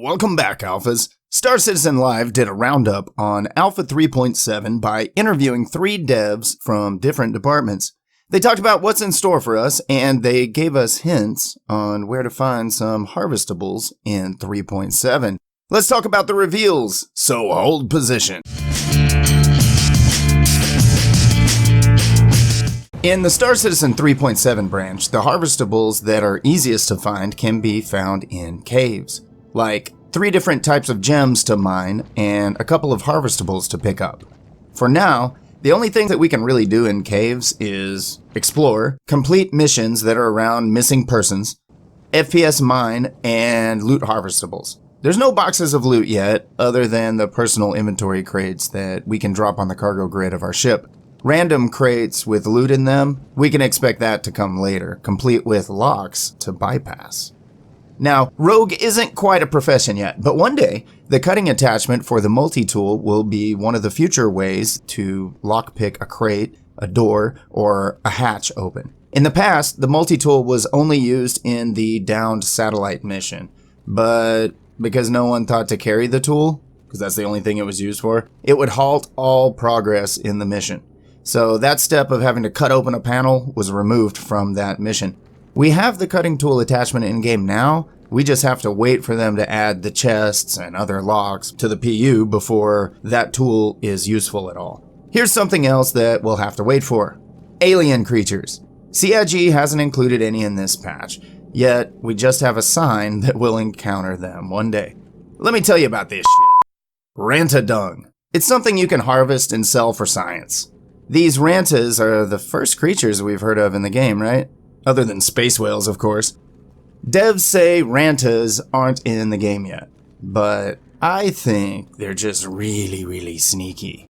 Welcome back, Alphas. Star Citizen Live did a roundup on Alpha 3.7 by interviewing 3 devs from different departments. They talked about what's in store for us, and they gave us hints on where to find some Harvestables in 3.7. Let's talk about the reveals, so hold position. In the Star Citizen 3.7 branch, the Harvestables that are easiest to find can be found in caves, like 3 different types of gems to mine and a couple of Harvestables to pick up. For now, the only thing that we can really do in caves is explore, complete missions that are around missing persons, FPS mine, and loot Harvestables. There's no boxes of loot yet, other than the personal inventory crates that we can drop on the cargo grid of our ship. Random crates with loot in them, we can expect that to come later, complete with locks to bypass. Now, Rogue isn't quite a profession yet, but one day, the cutting attachment for the Multitool will be one of the future ways to lockpick a crate, a door, or a hatch open. In the past, the Multitool was only used in the downed satellite mission, but because no one thought to carry the tool, because that's the only thing it was used for, it would halt all progress in the mission. So that step of having to cut open a panel was removed from that mission. We have the cutting tool attachment in-game now, we just have to wait for them to add the chests and other locks to the PU before that tool is useful at all. Here's something else that we'll have to wait for. Alien creatures. CIG hasn't included any in this patch, yet we just have a sign that we'll encounter them one day. Let me tell you about this shit. Ranta dung. It's something you can harvest and sell for science. These rantas are the first creatures we've heard of in the game, right? Other than space whales, of course. Devs say rantas aren't in the game yet, but I think they're just really sneaky.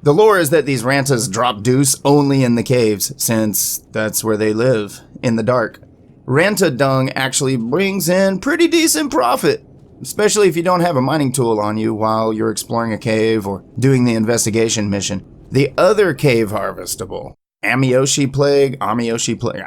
The lore is that these rantas drop deuce only in the caves, since that's where they live, in the dark. Ranta dung actually brings in pretty decent profit, especially if you don't have a mining tool on you while you're exploring a cave or doing the investigation mission. The other cave harvestable, Amioshi Plague, I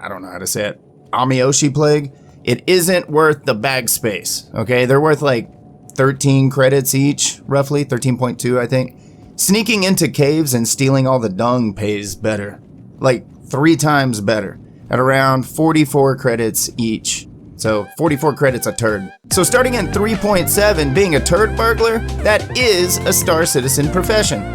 don't know how to say it. Amioshi Plague, it isn't worth the bag space, okay? They're worth like 13 credits each, roughly, 13.2 I think. Sneaking into caves and stealing all the dung pays better, like 3 times better, at around 44 credits each. So 44 credits a turd. So starting in 3.7, being a turd burglar, that is a Star Citizen profession.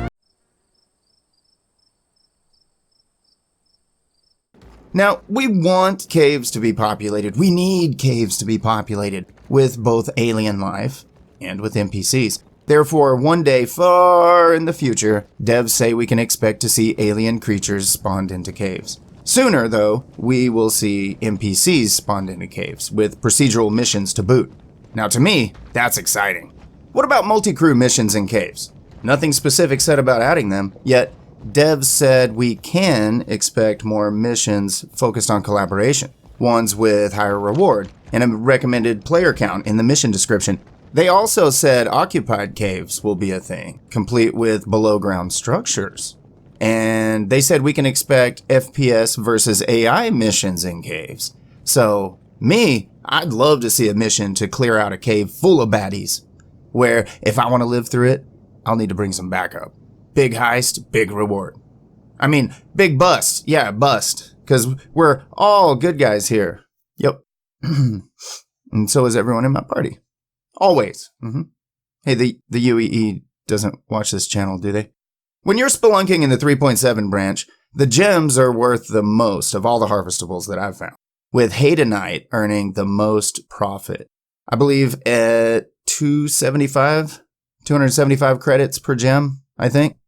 Now, we want caves to be populated. We need caves to be populated with both alien life and with NPCs. Therefore, one day far in the future, devs say we can expect to see alien creatures spawned into caves. Sooner, though, we will see NPCs spawned into caves, with procedural missions to boot. Now, to me, that's exciting. What about multi-crew missions in caves? Nothing specific said about adding them, yet devs said we can expect more missions focused on collaboration, ones with higher reward, and a recommended player count in the mission description. They also said occupied caves will be a thing, complete with below-ground structures. And they said we can expect FPS versus AI missions in caves. So, I'd love to see a mission to clear out a cave full of baddies, where if I want to live through it, I'll need to bring some backup. Big heist, big reward. I mean, big bust. Yeah, bust. Because we're all good guys here. Yep. And so is everyone in my party. Always. Hey, the UEE doesn't watch this channel, do they? When you're spelunking in the 3.7 branch, the gems are worth the most of all the Harvestables that I've found, with Haydenite earning the most profit. I believe at 275 credits per gem, I think.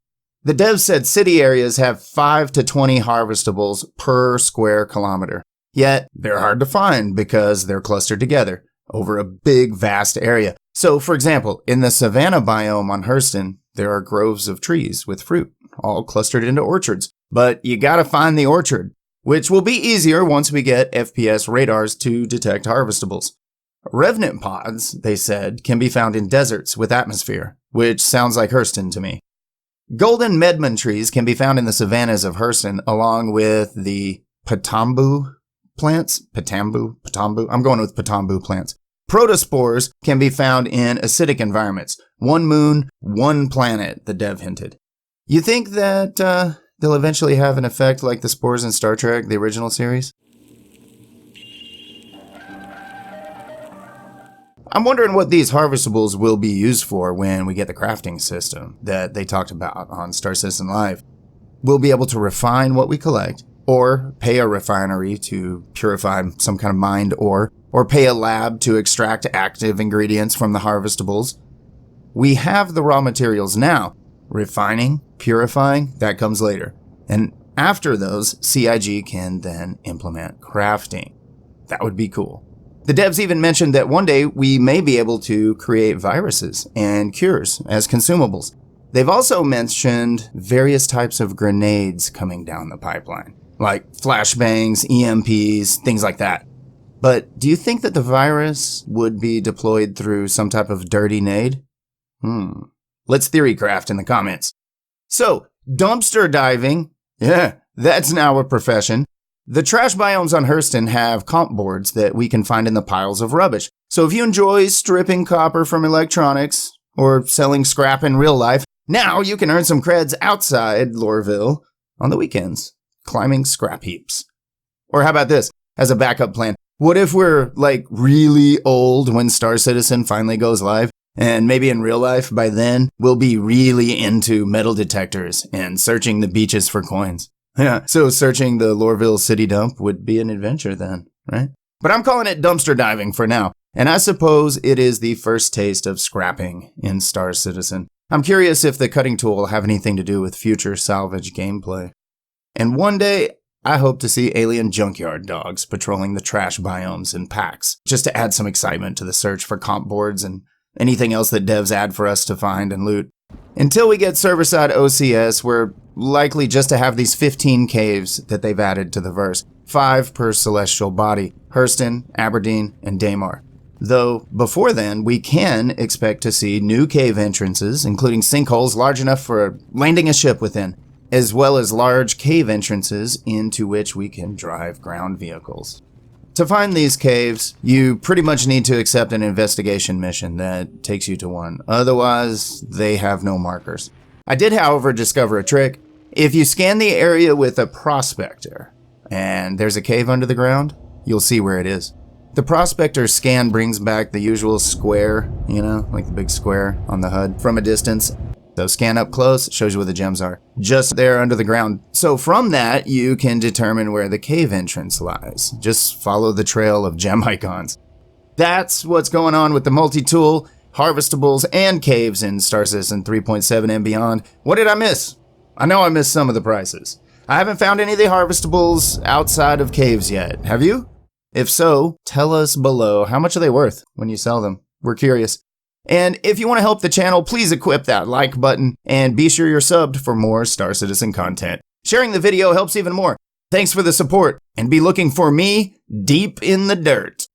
The devs said city areas have 5 to 20 Harvestables per square kilometer. Yet, they're hard to find because they're clustered together over a big, vast area. So, for example, in the savanna biome on Hurston, there are groves of trees with fruit, all clustered into orchards. But you gotta find the orchard, which will be easier once we get FPS radars to detect Harvestables. Revenant pods, they said, can be found in deserts with atmosphere, which sounds like Hurston to me. Golden medman trees can be found in the savannas of Hurston, along with the Patambu plants, Patambu, I'm going with Patambu plants. Protospores can be found in acidic environments. One moon, one planet, the dev hinted. You think that they'll eventually have an effect like the spores in Star Trek, the original series? I'm wondering what these harvestables will be used for when we get the crafting system that they talked about on Star Citizen Live. We'll be able to refine what we collect, or pay a refinery to purify some kind of mined ore, or pay a lab to extract active ingredients from the harvestables. We have the raw materials now. Refining, purifying, that comes later. And after those, CIG can then implement crafting. That would be cool. The devs even mentioned that one day we may be able to create viruses and cures as consumables. They've also mentioned various types of grenades coming down the pipeline, like flashbangs, EMPs, things like that. But do you think that the virus would be deployed through some type of dirty nade? Let's theorycraft in the comments. So, dumpster diving, yeah, that's now a profession. The trash biomes on Hurston have comp boards that we can find in the piles of rubbish. So if you enjoy stripping copper from electronics, or selling scrap in real life, now you can earn some creds outside Lorville on the weekends, climbing scrap heaps. Or how about this, as a backup plan? What if we're, like, really old when Star Citizen finally goes live? And maybe in real life, by then, we'll be really into metal detectors and searching the beaches for coins. Yeah, so searching the Lorville city dump would be an adventure then, right? But I'm calling it dumpster diving for now. And I suppose it is the first taste of scrapping in Star Citizen. I'm curious if the cutting tool will have anything to do with future salvage gameplay. And one day, I hope to see alien junkyard dogs patrolling the trash biomes in packs, just to add some excitement to the search for comp boards and anything else that devs add for us to find and loot. Until we get server-side OCS, we're likely just to have these 15 caves that they've added to the verse, 5 per celestial body, Hurston, Aberdeen, and Daymar. Though, before then, we can expect to see new cave entrances, including sinkholes large enough for landing a ship within, as well as large cave entrances into which we can drive ground vehicles. To find these caves, you pretty much need to accept an investigation mission that takes you to one. Otherwise, they have no markers. I did, however, discover a trick. If you scan the area with a prospector, and there's a cave under the ground, you'll see where it is. The prospector scan brings back the usual square, like the big square on the HUD from a distance. So scan up close, shows you where the gems are, just there under the ground. So from that, you can determine where the cave entrance lies. Just follow the trail of gem icons. That's what's going on with the Multitool, Harvestables, and caves in Star Citizen 3.7 and beyond. What did I miss? I know I missed some of the prices. I haven't found any of the Harvestables outside of caves yet. Have you? If so, tell us below how much are they worth when you sell them. We're curious. And if you want to help the channel, please equip that like button and be sure you're subbed for more Star Citizen content. Sharing the video helps even more. Thanks for the support and be looking for me deep in the dirt.